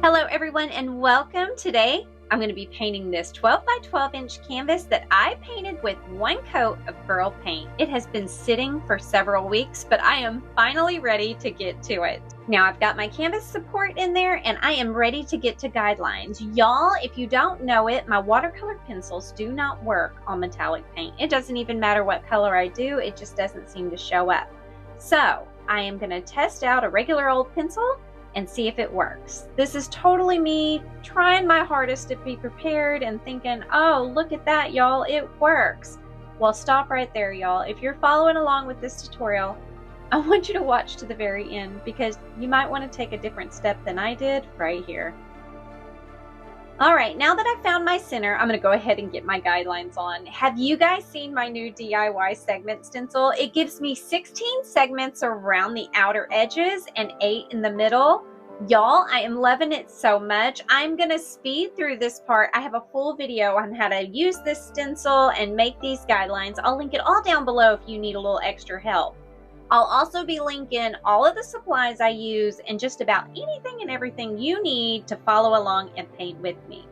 Hello everyone and welcome. Today I'm going to be painting this 12 by 12 inch canvas that I painted with one coat of pearl paint. It has been sitting for several weeks, but I am finally ready to get to it. Now I've got my canvas support in there and I am ready to get to guidelines. Y'all, if you don't know it, my watercolor pencils do not work on metallic paint. It doesn't even matter what color I do, it just doesn't seem to show up. So I am going to test out a regular old pencil and see if it works. This is totally me trying my hardest to be prepared and thinking, oh, look at that, y'all, it works. Well, stop right there, y'all. If you're following along with this tutorial, I want you to watch to the very end because you might want to take a different step than I did right here. All right, now that I've found my center, I'm gonna go ahead and get my guidelines on. Have you guys seen my new DIY segment stencil? It gives me 16 segments around the outer edges and 8 in the middle. Y'all, I am loving it so much. I'm gonna speed through this part. I have a full video on how to use this stencil and make these guidelines. I'll link it all down below if you need a little extra help. I'll also be linking all of the supplies I use and just about anything and everything you need to follow along and paint with me.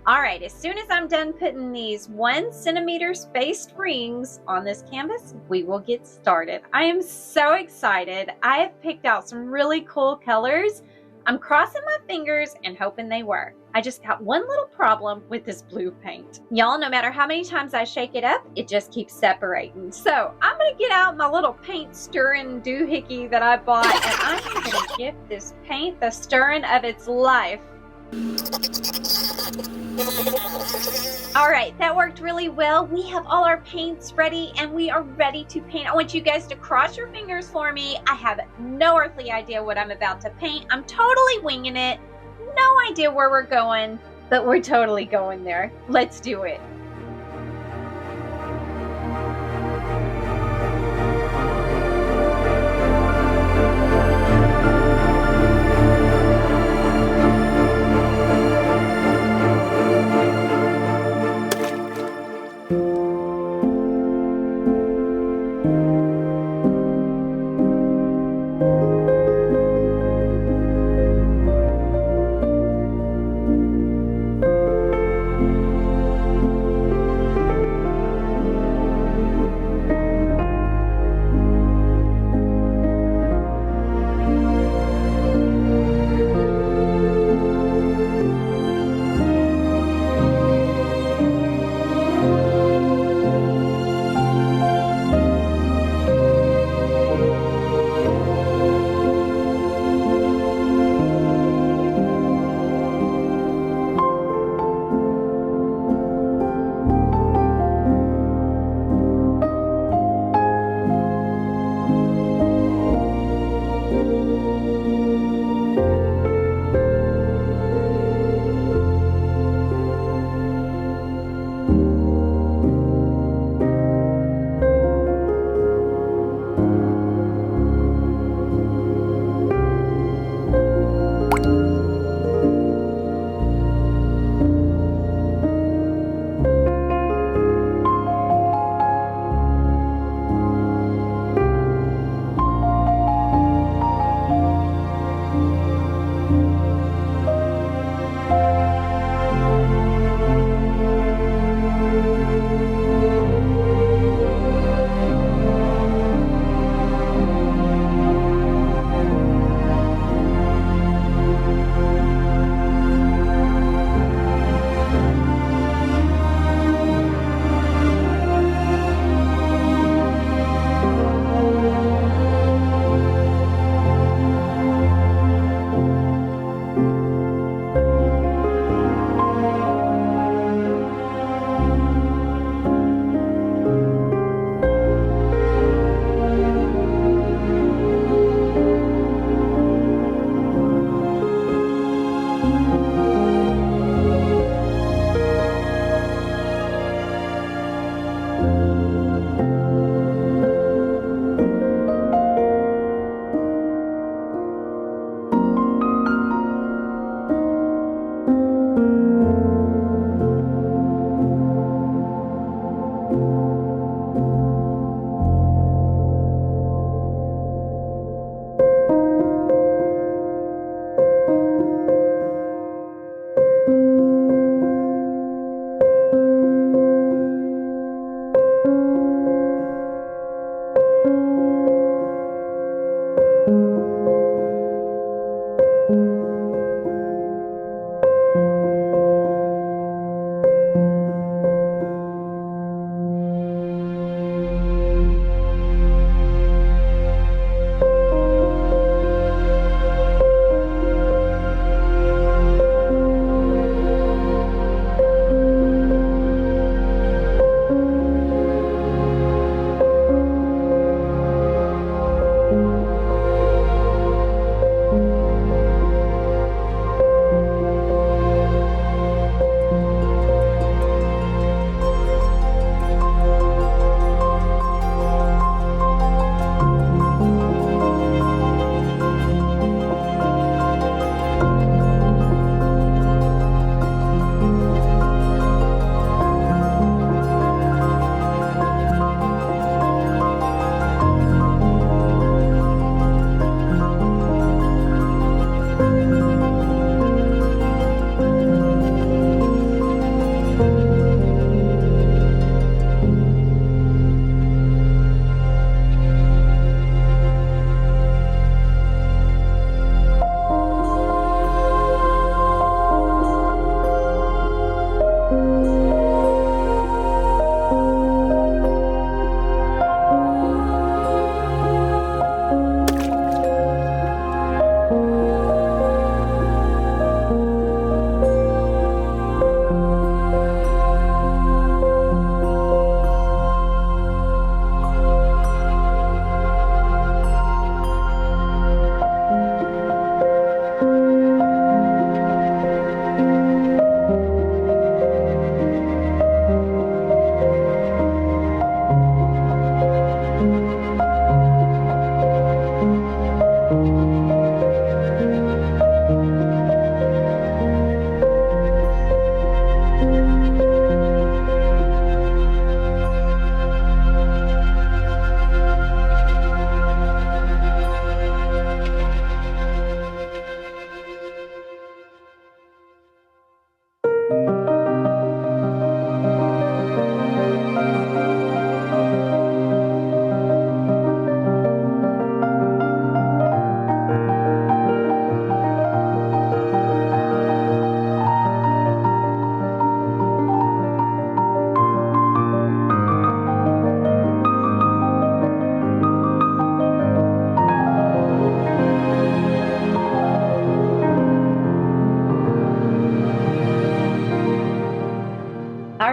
All right, as soon as I'm done putting these 1 centimeter spaced rings on this canvas, we will get started. I am so excited. I have picked out some really cool colors. I'm crossing my fingers and hoping they work. I just got one little problem with this blue paint. Y'all, no matter how many times I shake it up, it just keeps separating. So I'm gonna get out my little paint stirring doohickey that I bought and I'm gonna give this paint the stirring of its life. All right, that worked really well. We have all our paints ready and we are ready to paint. I want you guys to cross your fingers for me. I have no earthly idea what I'm about to paint. I'm totally winging it. No idea where we're going, but we're totally going there. Let's do it.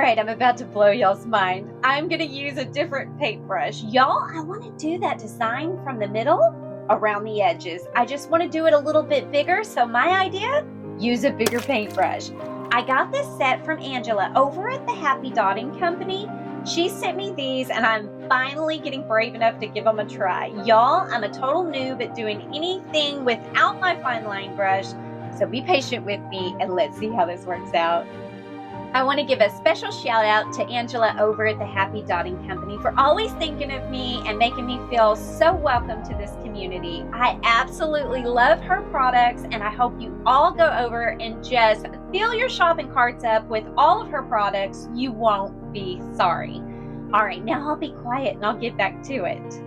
right, I'm about to blow y'all's mind. I'm gonna use a different paintbrush. Y'all, I wanna do that design from the middle around the edges. I just wanna do it a little bit bigger, so my idea, use a bigger paintbrush. I got this set from Angela over at the Happy Dotting Company. She sent me these and I'm finally getting brave enough to give them a try. Y'all, I'm a total noob at doing anything without my fine line brush, so be patient with me and let's see how this works out. I want to give a special shout out to Angela over at the Happy Dotting Company for always thinking of me and making me feel so welcome to this community. I absolutely love her products and I hope you all go over and just fill your shopping carts up with all of her products. You won't be sorry. All right, now I'll be quiet and I'll get back to it.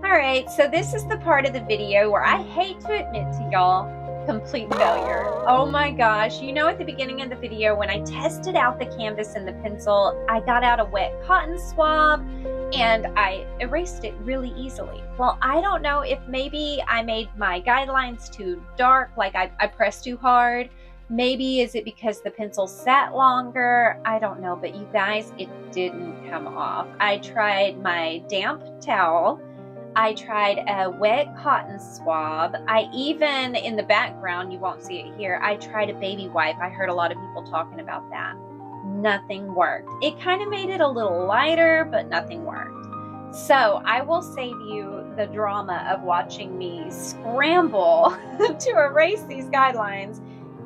Alright, so this is the part of the video where I hate to admit to y'all, complete failure. Oh my gosh, you know at the beginning of the video when I tested out the canvas and the pencil, I got out a wet cotton swab and I erased it really easily. Well, I don't know if maybe I made my guidelines too dark, like I pressed too hard. Maybe is it because the pencil sat longer? I don't know, but you guys, it didn't come off. I tried my damp towel. I tried a wet cotton swab. I even, in the background, you won't see it here, I tried a baby wipe. I heard a lot of people talking about that. Nothing worked. It kind of made it a little lighter, but nothing worked. So I will save you the drama of watching me scramble to erase these guidelines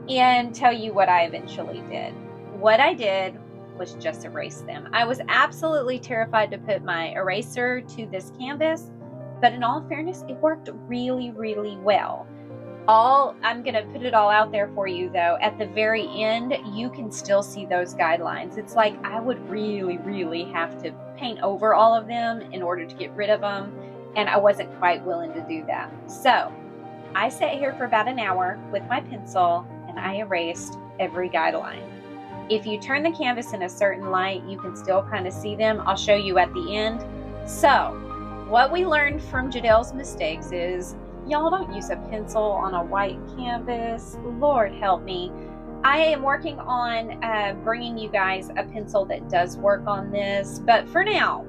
and tell you what I eventually did. What I did was just erase them. I was absolutely terrified to put my eraser to this canvas, but in all fairness, it worked really, really well. I'm gonna put it all out there for you though. At the very end, you can still see those guidelines. It's like I would really, really have to paint over all of them in order to get rid of them, and I wasn't quite willing to do that. So I sat here for about an hour with my pencil and I erased every guideline. If you turn the canvas in a certain light, you can still kind of see them. I'll show you at the end. So what we learned from JaDeL's mistakes is, y'all don't use a pencil on a white canvas. Lord help me. I am working on bringing you guys a pencil that does work on this, but for now,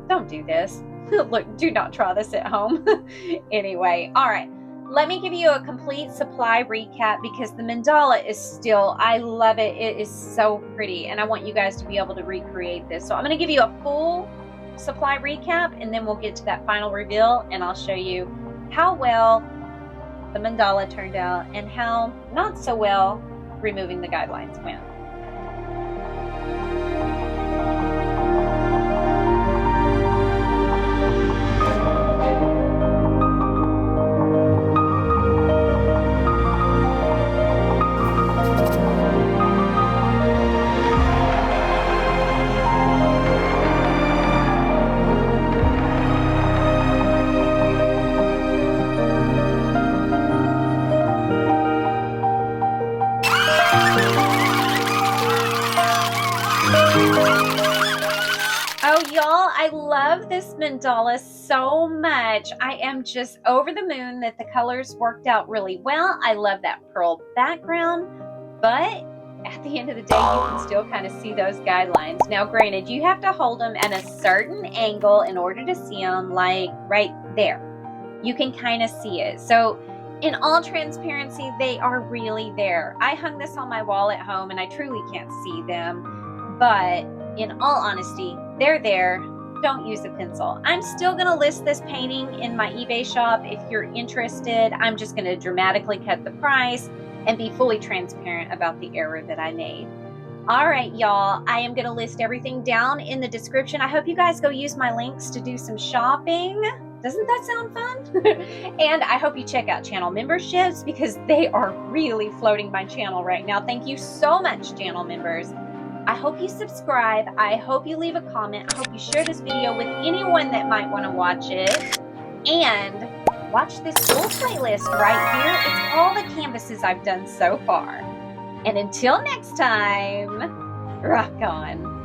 don't do this. Look, do not try this at home. Anyway, all right. Let me give you a complete supply recap because the mandala is still, I love it. It is so pretty, and I want you guys to be able to recreate this. So I'm going to give you a full supply recap, and then we'll get to that final reveal, and I'll show you how well the mandala turned out and how not so well removing the guidelines went. love this mandala so much. I am just over the moon that the colors worked out really well. I love that pearl background, but at the end of the day, you can still kind of see those guidelines. Now, granted, you have to hold them at a certain angle in order to see them, like right there. You can kind of see it. So in all transparency, they are really there. I hung this on my wall at home and I truly can't see them, but in all honesty, they're there. Don't use a pencil. I'm still going to list this painting in my eBay shop if you're interested. I'm just going to dramatically cut the price and be fully transparent about the error that I made. All right, y'all, I am going to list everything down in the description. I hope you guys go use my links to do some shopping. Doesn't that sound fun? And I hope you check out channel memberships because they are really floating my channel right now. Thank you so much, channel members. I hope you subscribe. I hope you leave a comment. I hope you share this video with anyone that might want to watch it. And watch this full playlist right here. It's all the canvases I've done so far. And until next time, rock on.